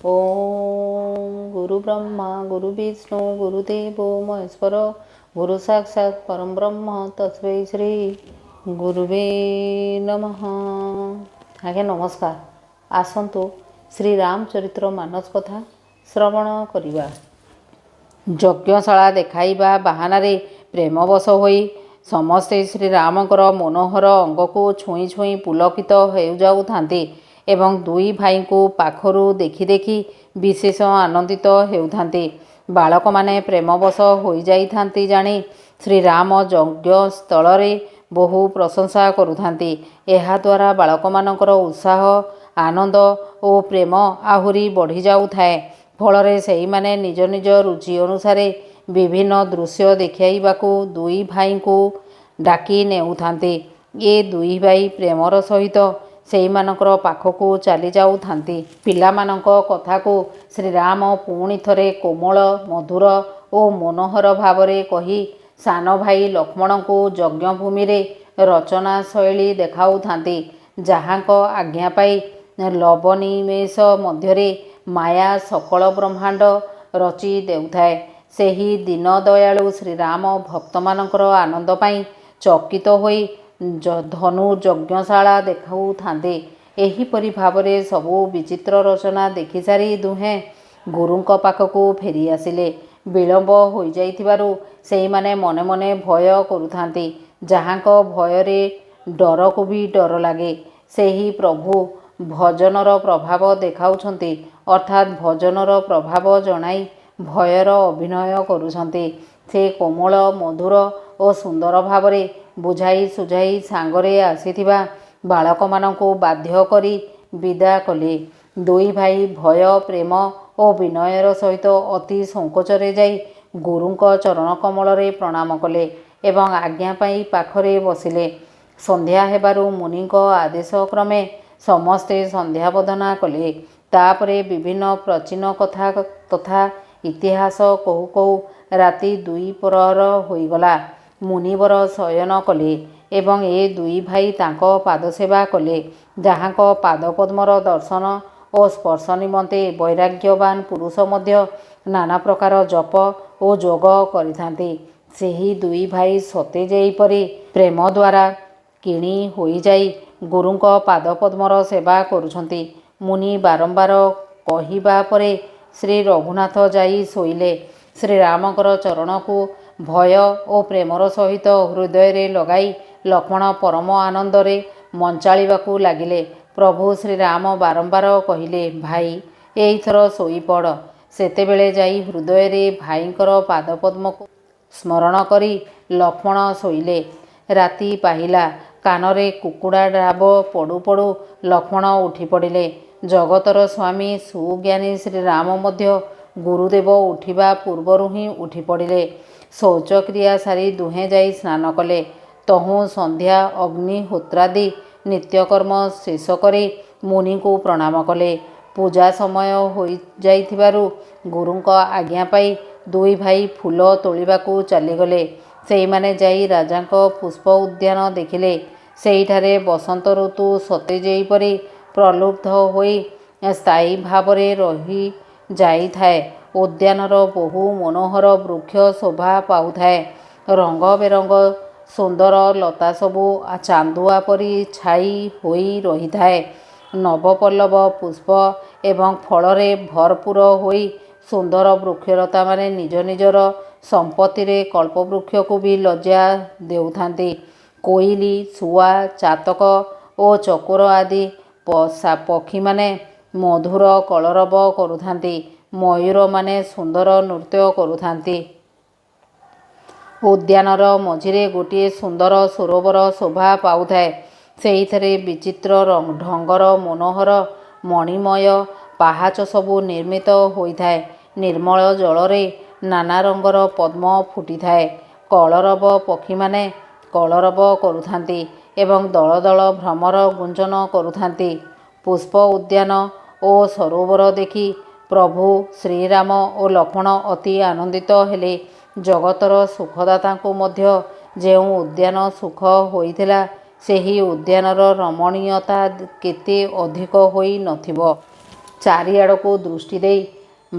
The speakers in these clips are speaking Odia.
ओम गुरु ब्रह्मा गुरु विष्णु गुरुदेव महेश्वर गुरु साक्षात परम ब्रह्म तस्मै श्री गुरुवे नमः। आज्ञा नमस्कार। आसंतु श्री रामचरित्र मानस कथा श्रवण करिबा। यज्ञशाला देखाइबा बाहानारे प्रेमवश होई समस्ते श्रीरामଙ୍କର मनोहर अंगକୁ ଛୁଇଁ ଛୁଇଁ ପୁଲକିତ ହେଉଯାଉଥାନ୍ତି ଏବଂ ଦୁଇ ଭାଇଙ୍କୁ ପାଖରୁ ଦେଖି ଦେଖି ବିଶେଷ ଆନନ୍ଦିତ ହେଉଥାନ୍ତି। ବାଳକମାନେ ପ୍ରେମବଶ ହୋଇଯାଇଥାନ୍ତି ଜାଣି ଶ୍ରୀରାମ ଯଜ୍ଞସ୍ଥଳରେ ବହୁ ପ୍ରଶଂସା କରୁଥାନ୍ତି। ଏହାଦ୍ୱାରା ବାଳକମାନଙ୍କର ଉତ୍ସାହ ଆନନ୍ଦ ଓ ପ୍ରେମ ଆହୁରି ବଢ଼ିଯାଉଥାଏ। ଫଳରେ ସେହିମାନେ ନିଜ ନିଜ ରୁଚି ଅନୁସାରେ ବିଭିନ୍ନ ଦୃଶ୍ୟ ଦେଖାଇବାକୁ ଦୁଇ ଭାଇଙ୍କୁ ଡାକି ନେଉଥାନ୍ତି। ଏ ଦୁଇ ଭାଇ ପ୍ରେମର ସହିତ ସେହିମାନଙ୍କର ପାଖକୁ ଚାଲି ଯାଉଥାନ୍ତି। ପିଲାମାନଙ୍କ କଥାକୁ ଶ୍ରୀରାମ ପୁଣି ଥରେ କୋମଳ ମଧୁର ଓ ମନୋହର ଭାବରେ କହି ସାନ ଭାଇ ଲକ୍ଷ୍ମଣଙ୍କୁ ଯଜ୍ଞଭୂମିରେ ରଚନା ଶୈଳୀ ଦେଖାଉଥାନ୍ତି। ଯାହାଙ୍କ ଆଜ୍ଞା ପାଇ ଲବନିମେଷ ମଧ୍ୟରେ ମାୟା ସକଳ ବ୍ରହ୍ମାଣ୍ଡ ରଚି ଦେଉଥାଏ। ସେହି ଦୀନଦୟାଳୁ ଶ୍ରୀରାମ ଭକ୍ତମାନଙ୍କର ଆନନ୍ଦ ପାଇଁ ଚକିତ ହୋଇ ଧନୁ ଯଜ୍ଞଶାଳା ଦେଖାଉଥାନ୍ତି। ଏହିପରି ଭାବରେ ସବୁ ବିଚିତ୍ର ରଚନା ଦେଖିସାରି ଦୁହେଁ ଗୁରୁଙ୍କ ପାଖକୁ ଫେରି ଆସିଲେ। ବିଳମ୍ବ ହୋଇଯାଇଥିବାରୁ ସେଇମାନେ ମନେ ମନେ ଭୟ କରୁଥାନ୍ତି। ଯାହାଙ୍କ ଭୟରେ ଡରକୁ ବି ଡର ଲାଗେ ସେହି ପ୍ରଭୁ ଭଜନର ପ୍ରଭାବ ଦେଖାଉଛନ୍ତି, ଅର୍ଥାତ୍ ଭଜନର ପ୍ରଭାବ ଜଣାଇ ଭୟର ଅଭିନୟ କରୁଛନ୍ତି। ସେ କୋମଳ ମଧୁର ଓ ସୁନ୍ଦର ଭାବରେ ବୁଝାଇ ସୁଝାଇ ସାଙ୍ଗରେ ଆସିଥିବା ବାଳକମାନଙ୍କୁ ବାଧ୍ୟ କରି ବିଦା କଲେ। ଦୁଇ ଭାଇ ଭୟ ପ୍ରେମ ଓ ବିନୟର ସହିତ ଅତି ସଙ୍କୋଚରେ ଯାଇ ଗୁରୁଙ୍କ ଚରଣ କମଳରେ ପ୍ରଣାମ କଲେ ଏବଂ ଆଜ୍ଞା ପାଇ ପାଖରେ ବସିଲେ। ସନ୍ଧ୍ୟା ହେବାରୁ ମୁନିଙ୍କ ଆଦେଶ କ୍ରମେ ସମସ୍ତେ ସନ୍ଧ୍ୟା ବନ୍ଦନା କଲେ। ତାପରେ ବିଭିନ୍ନ ପ୍ରାଚୀନ କଥା ତଥା ଇତିହାସ କହୁ କହୁ ରାତି 2 ପ୍ରହର ହୋଇଗଲା। ମୁନିବର ଶୟନ କଲେ ଏବଂ ଏ ଦୁଇ ଭାଇ ତାଙ୍କ ପାଦସେବା କଲେ। ଯାହାଙ୍କ ପାଦପଦ୍ମର ଦର୍ଶନ ଓ ସ୍ପର୍ଶ ନିମନ୍ତେ ବୈରାଗ୍ୟବାନ ପୁରୁଷ ମଧ୍ୟ ନାନା ପ୍ରକାର ଜପ ଓ ଯୋଗ କରିଥାନ୍ତି। ସେହି ଦୁଇ ଭାଇ ସତେ ଯେପରି ପ୍ରେମ ଦ୍ୱାରା କିଣି ହୋଇଯାଇ ଗୁରୁଙ୍କ ପାଦପଦ୍ମର ସେବା କରୁଛନ୍ତି। ମୁନି ବାରମ୍ବାର କହିବା ପରେ ଶ୍ରୀ ରଘୁନାଥ ଯାଇ ଶୋଇଲେ। ଶ୍ରୀରାମଙ୍କର ଚରଣକୁ ଭୟ ଓ ପ୍ରେମର ସହିତ ହୃଦୟରେ ଲଗାଇ ଲକ୍ଷ୍ମଣ ପରମ ଆନନ୍ଦରେ ମଞ୍ଚାଳିବାକୁ ଲାଗିଲେ। ପ୍ରଭୁ ଶ୍ରୀରାମ ବାରମ୍ବାର କହିଲେ, ଭାଇ ଏଇଥର ଶୋଇପଡ଼। ସେତେବେଳେ ଯାଇ ହୃଦୟରେ ଭାଇଙ୍କର ପାଦପଦ୍ମକୁ ସ୍ମରଣ କରି ଲକ୍ଷ୍ମଣ ଶୋଇଲେ। ରାତି ପାହିଲା। କାନରେ କୁକୁଡ଼ା ଡାବ ପଡ଼ୁ ପଡ଼ୁ ଲକ୍ଷ୍ମଣ ଉଠିପଡ଼ିଲେ। ଜଗତର ସ୍ୱାମୀ ସୁଜ୍ଞାନୀ ଶ୍ରୀରାମ ମଧ୍ୟ ଗୁରୁଦେବ ଉଠିବା ପୂର୍ବରୁ ହିଁ ଉଠିପଡ଼ିଲେ। ଶୌଚକ୍ରିୟା ସାରି ଦୁହେଁ ଯାଇ ସ୍ନାନ କଲେ। ତହୁଁ ସନ୍ଧ୍ୟା ଅଗ୍ନିହୋତ୍ରାଦି ନିତ୍ୟକର୍ମ ଶେଷ କରି ମୁନିଙ୍କୁ ପ୍ରଣାମ କଲେ। ପୂଜା ସମୟ ହୋଇଯାଇଥିବାରୁ ଗୁରୁଙ୍କ ଆଜ୍ଞା ପାଇ ଦୁଇ ଭାଇ ଫୁଲ ତୋଳିବାକୁ ଚାଲିଗଲେ। ସେଇମାନେ ଯାଇ ରାଜାଙ୍କ ପୁଷ୍ପ ଉଦ୍ୟାନ ଦେଖିଲେ। ସେଇଠାରେ ବସନ୍ତ ଋତୁ ସତେ ଯେପରି ପ୍ରଲୁବ୍ଧ ହୋଇ ସ୍ଥାୟୀ ଭାବରେ ରହିଯାଇଥାଏ। ଉଦ୍ୟାନର ବହୁ ମନୋହର ବୃକ୍ଷ ଶୋଭା ପାଉଥାଏ। ରଙ୍ଗ ବେରଙ୍ଗ ସୁନ୍ଦର ଲତା ସବୁ ଚାନ୍ଦୁଆ ପରି ଛାଇ ହୋଇ ରହିଥାଏ। ନବପଲ୍ଲବ ପୁଷ୍ପ ଏବଂ ଫଳରେ ଭରପୂର ହୋଇ ସୁନ୍ଦର ବୃକ୍ଷଲତାମାନେ ନିଜ ନିଜର ସମ୍ପତ୍ତିରେ କଳ୍ପବୃକ୍ଷକୁ ବି ଲଜ୍ଜା ଦେଉଥାନ୍ତି। କୋଇଲି, ଶୁଆ, ଚାତକ ଓ ଚକୋର ଆଦି ପକ୍ଷୀମାନେ ମଧୁର କଳରବ କରୁଥାନ୍ତି। ମୟୂରମାନେ ସୁନ୍ଦର ନୃତ୍ୟ କରୁଥାନ୍ତି। ଉଦ୍ୟାନର ମଝିରେ ଗୋଟିଏ ସୁନ୍ଦର ସରୋବର ଶୋଭା ପାଉଥାଏ। ସେଇଥିରେ ବିଚିତ୍ର ଢଙ୍ଗର ମନୋହର ମଣିମୟ ପାହାଚ ସବୁ ନିର୍ମିତ ହୋଇଥାଏ। ନିର୍ମଳ ଜଳରେ ନାନା ରଙ୍ଗର ପଦ୍ମ ଫୁଟିଥାଏ। କଳରବ ପକ୍ଷୀମାନେ କଳରବ କରୁଥାନ୍ତି ଏବଂ ଦଳ ଦଳ ଭ୍ରମର ଗୁଞ୍ଜନ କରୁଥାନ୍ତି। ପୁଷ୍ପ ଉଦ୍ୟାନ ଓ ସରୋବର ଦେଖି ପ୍ରଭୁ ଶ୍ରୀରାମ ଓ ଲକ୍ଷ୍ମଣ ଅତି ଆନନ୍ଦିତ ହେଲେ। ଜଗତର ସୁଖଦାତାଙ୍କୁ ମଧ୍ୟ ଯେଉଁ ଉଦ୍ୟାନ ସୁଖ ହୋଇଥିଲା, ସେହି ଉଦ୍ୟାନର ରମଣୀୟତା କେତେ ଅଧିକ ହୋଇ ନଥିବ। ଚାରିଆଡ଼କୁ ଦୃଷ୍ଟି ଦେଇ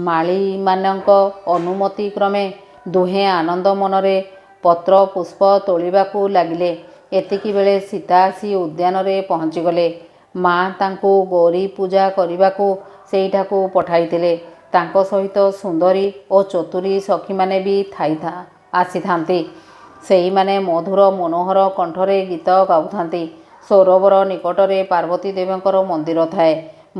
ମାଳିମାନଙ୍କ ଅନୁମତି କ୍ରମେ ଦୁହେଁ ଆନନ୍ଦ ମନରେ ପତ୍ର ପୁଷ୍ପ ତୋଳିବାକୁ ଲାଗିଲେ। ଏତିକିବେଳେ ସୀତା ଆସି ଉଦ୍ୟାନରେ ପହଞ୍ଚିଗଲେ। ମା ତାଙ୍କୁ ଗୌରୀ ପୂଜା କରିବାକୁ ସେଇଠାକୁ ପଠାଇଥିଲେ। ତାଙ୍କ ସହିତ ସୁନ୍ଦରୀ ଓ ଚତୁରୀ ସଖୀମାନେ ବି ଆସିଥାନ୍ତି। ସେଇମାନେ ମଧୁର ମନୋହର କଣ୍ଠରେ ଗୀତ ଗାଉଥାନ୍ତି। ସରୋବର ନିକଟରେ ପାର୍ବତୀ ଦେବୀଙ୍କର ମନ୍ଦିର ଥାଏ।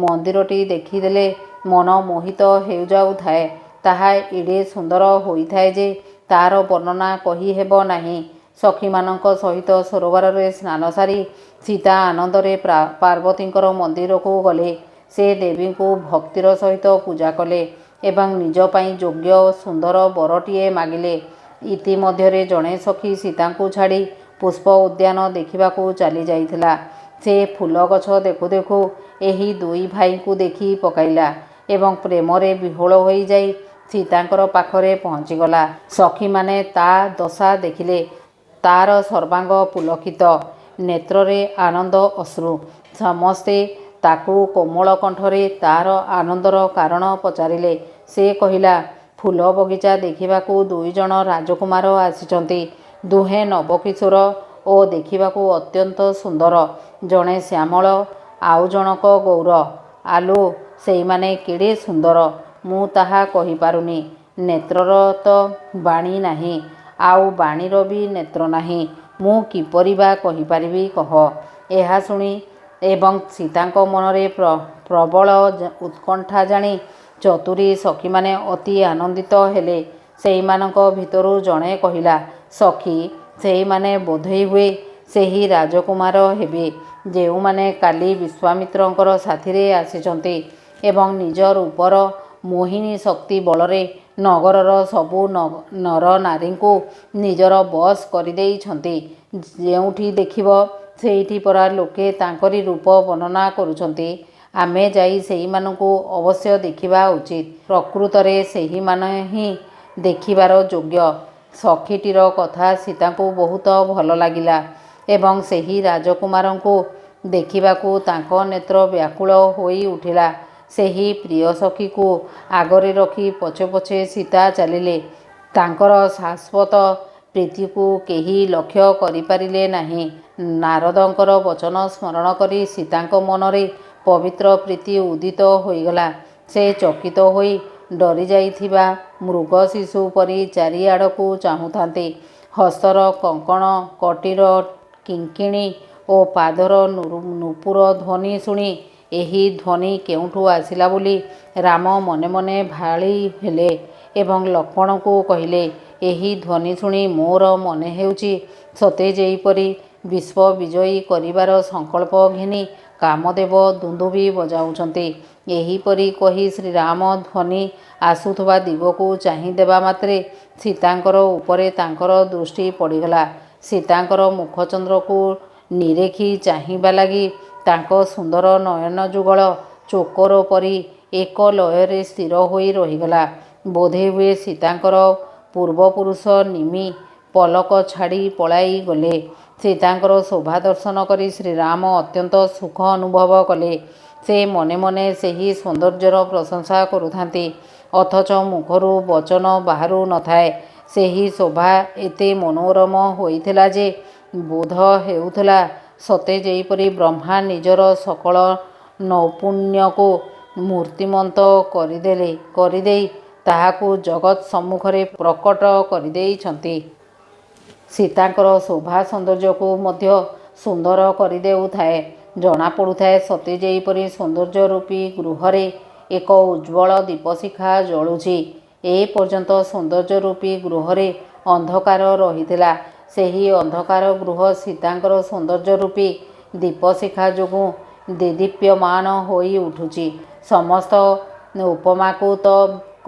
ମନ୍ଦିରଟି ଦେଖିଦେଲେ ମନ ମୋହିତ ହୋଇଯାଉଥାଏ। ତାହା ଏଡ଼େ ସୁନ୍ଦର ହୋଇଥାଏ ଯେ ତାର ବର୍ଣ୍ଣନା କହିହେବ ନାହିଁ। ସଖୀମାନଙ୍କ ସହିତ ସରୋବରରେ ସ୍ନାନ ସାରି ସୀତା ଆନନ୍ଦରେ ପାର୍ବତୀଙ୍କର ମନ୍ଦିରକୁ ଗଲେ। ସେ ଦେବୀଙ୍କୁ ଭକ୍ତିର ସହିତ ପୂଜା କଲେ ଏବଂ ନିଜ ପାଇଁ ଯୋଗ୍ୟ ସୁନ୍ଦର ବରଟିଏ ମାଗିଲେ। ଇତିମଧ୍ୟରେ ଜଣେ ସଖୀ ସୀତାଙ୍କୁ ଛାଡ଼ି ପୁଷ୍ପ ଉଦ୍ୟାନ ଦେଖିବାକୁ ଚାଲି ଯାଇଥିଲା। ସେ ଫୁଲ ଗଛ ଦେଖୁ ଦେଖୁ ଏହି ଦୁଇ ଭାଇଙ୍କୁ ଦେଖି ପକାଇଲା ଏବଂ ପ୍ରେମରେ ବିହ୍ୱଳ ହୋଇଯାଇ ସୀତାଙ୍କର ପାଖରେ ପହଞ୍ଚିଗଲା। ସଖୀମାନେ ତା ଦଶା ଦେଖିଲେ। ତାର ସର୍ବାଙ୍ଗ ପୁଲକିତ, ନେତ୍ରରେ ଆନନ୍ଦ ଅଶ୍ରୁ। ସମସ୍ତେ ତାକୁ କୋମଳ କଣ୍ଠରେ ତାର ଆନନ୍ଦର କାରଣ ପଚାରିଲେ। ସେ କହିଲା, ଫୁଲ ବଗିଚା ଦେଖିବାକୁ ଦୁଇଜଣ ରାଜକୁମାର ଆସିଛନ୍ତି। ଦୁହେଁ ନବକିଶୋର ଓ ଦେଖିବାକୁ ଅତ୍ୟନ୍ତ ସୁନ୍ଦର। ଜଣେ ଶ୍ୟାମଳ, ଆଉ ଜଣକ ଗୌର। ଆଲୋ, ସେଇମାନେ କେଡ଼େ ସୁନ୍ଦର! ମୁଁ ତାହା କହିପାରୁନି। ନେତ୍ରର ତ ବାଣୀ ନାହିଁ, ଆଉ ବାଣୀର ବି ନେତ୍ର ନାହିଁ। ମୁଁ କିପରି ବା କହିପାରିବି କହ? ଏହା ଶୁଣି ଏବଂ ସୀତାଙ୍କ ମନରେ ପ୍ରବଳ ଉତ୍କଣ୍ଠା ଜାଣି ଚତୁରୀ ସଖୀମାନେ ଅତି ଆନନ୍ଦିତ ହେଲେ। ସେଇମାନଙ୍କ ଭିତରୁ ଜଣେ କହିଲା, ସଖୀ, ସେଇମାନେ ବୋଧହୁଏ ସେହି ରାଜକୁମାର ହେବେ ଯେଉଁମାନେ କାଲି ବିଶ୍ୱାମିତ୍ରଙ୍କର ସାଥିରେ ଆସିଛନ୍ତି ଏବଂ ନିଜ ରୂପର ମୋହିନୀ ଶକ୍ତି ବଳରେ ନଗରର ସବୁ ନରନାରୀଙ୍କୁ ନିଜର ବଶ କରିଦେଇଛନ୍ତି। ଯେଉଁଠି ଦେଖିବ ସେଇଠି ପରା ଲୋକେ ତାଙ୍କରି ରୂପ ବର୍ଣ୍ଣନା କରୁଛନ୍ତି। ଆମେ ଯାଇ ସେଇମାନଙ୍କୁ ଅବଶ୍ୟ ଦେଖିବା ଉଚିତ। ପ୍ରକୃତରେ ସେହିମାନେ ହିଁ ଦେଖିବାର ଯୋଗ୍ୟ। ସଖୀଟିର କଥା ସୀତାଙ୍କୁ ବହୁତ ଭଲ ଲାଗିଲା ଏବଂ ସେହି ରାଜକୁମାରଙ୍କୁ ଦେଖିବାକୁ ତାଙ୍କ ନେତ୍ର ବ୍ୟାକୁଳ ହୋଇ ଉଠିଲା। ସେହି ପ୍ରିୟ ସଖୀକୁ ଆଗରେ ରଖି ପଛେ ପଛେ ସୀତା ଚାଲିଲେ। ତାଙ୍କର ଶାଶ୍ୱତ ପ୍ରୀତିକୁ କେହି ଲକ୍ଷ୍ୟ କରିପାରିଲେ ନାହିଁ। ନାରଦଙ୍କର ବଚନ ସ୍ମରଣ କରି ସୀତାଙ୍କ ମନରେ ପବିତ୍ର ପ୍ରୀତି ଉଦିତ ହୋଇଗଲା। ସେ ଚକିତ ହୋଇ ଡରିଯାଇଥିବା ମୃଗ ଶିଶୁ ପରି ଚାରିଆଡ଼କୁ ଚାହୁଁଥାନ୍ତି। ହସ୍ତର କଙ୍କଣ, କଟିର କିଙ୍କିଣୀ ଓ ପାଦର ନୂପୁର ଧ୍ୱନି ଶୁଣି ଏହି ଧ୍ୱନି କେଉଁଠୁ ଆସିଲା ବୋଲି ରାମ ମନେ ମନେ ଭାଳି ହେଲେ ଏବଂ ଲକ୍ଷ୍ମଣଙ୍କୁ କହିଲେ, ଏହି ଧ୍ୱନି ଶୁଣି ମୋର ମନେ ହେଉଛି ସତେ ଯେପରି ବିଶ୍ୱ ବିଜୟୀ କରିବାର ସଂକଳ୍ପ ଘେନି କାମଦେବ ଦୁନ୍ଦୁଭି ବଜାଉଛନ୍ତି। ଏହିପରି କହି ଶ୍ରୀରାମ ଧ୍ୱନି ଆସୁଥିବା ଦିଗକୁ ଚାହିଁଦେବା ମାତ୍ରେ ସୀତାଙ୍କର ଉପରେ ତାଙ୍କର ଦୃଷ୍ଟି ପଡ଼ିଗଲା। ସୀତାଙ୍କର ମୁଖଚନ୍ଦ୍ରକୁ ନିରେଖି ଚାହିଁବା ଲାଗି ତାଙ୍କ ସୁନ୍ଦର ନୟନ ଯୁଗଳ ଚୋକର ପରି ଏକ ଲୟରେ ସ୍ଥିର ହୋଇ ରହିଗଲା। ବୋଧହୁଏ ସୀତାଙ୍କର ପୂର୍ବପୁରୁଷ ନିମି ପଲକ ଛାଡ଼ି ପଳାଇ ଗଲେ। ସୀତାଙ୍କର ଶୋଭା ଦର୍ଶନ କରି ଶ୍ରୀରାମ ଅତ୍ୟନ୍ତ ସୁଖ ଅନୁଭବ କଲେ। ସେ ମନେ ମନେ ସେହି ସୌନ୍ଦର୍ଯ୍ୟର ପ୍ରଶଂସା କରୁଥାନ୍ତି, ଅଥଚ ମୁଖରୁ ବଚନ ବାହାରୁ ନଥାଏ। ସେହି ଶୋଭା ଏତେ ମନୋରମ ହୋଇଥିଲା ଯେ ବୋଧ ହେଉଥିଲା ସତେ ଯେପରି ବ୍ରହ୍ମା ନିଜର ସକଳ ନୈପୁଣ୍ୟକୁ ମୂର୍ତ୍ତିମନ୍ତ କରିଦେଇ ତାହାକୁ ଜଗତ୍ ସମ୍ମୁଖରେ ପ୍ରକଟ କରିଦେଇଛନ୍ତି। ସୀତାଙ୍କର ଶୋଭା ସୌନ୍ଦର୍ଯ୍ୟକୁ ମଧ୍ୟ ସୁନ୍ଦର କରିଦେଉଥାଏ। ଜଣାପଡ଼ୁଥାଏ ସତେ ଯେପରି ସୌନ୍ଦର୍ଯ୍ୟ ରୂପୀ ଗୃହରେ ଏକ ଉଜ୍ଜ୍ୱଳ ଦୀପଶିଖା ଜଳୁଛି। ଏ ପର୍ଯ୍ୟନ୍ତ ସୌନ୍ଦର୍ଯ୍ୟ ରୂପୀ ଗୃହରେ ଅନ୍ଧକାର ରହିଥିଲା। ସେହି ଅନ୍ଧକାର ଗୃହ ସୀତାଙ୍କର ସୌନ୍ଦର୍ଯ୍ୟ ରୂପୀ ଦୀପଶିଖା ଯୋଗୁଁ ଦେଦୀପ୍ୟମାନ ହୋଇ ଉଠୁଛି। ସମସ୍ତ ଉପମାକୁ ତ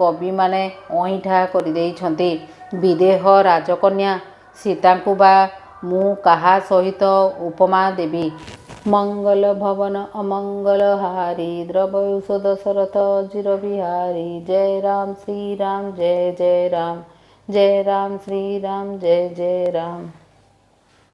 କବିମାନେ ଅଇଁଠା କରିଦେଇଛନ୍ତି। ବିଦେହ ରାଜକନ୍ୟା ସୀତାଙ୍କୁ ବା ମୁଁ କାହା ସହିତ ଉପମା ଦେବି? ମଙ୍ଗଳ ଭବନ ଅମଙ୍ଗଳ ହାରି, ଦ୍ରବୟୂଷ ଦଶରଥ ଅଜିର ବିହାରୀ। ଜୟ ରାମ ଶ୍ରୀ ରାମ ଜୟ ଜୟ ରାମ, ଜୟ ରାମ ଶ୍ରୀ ରାମ ଜୟ ଜୟ ରାମ।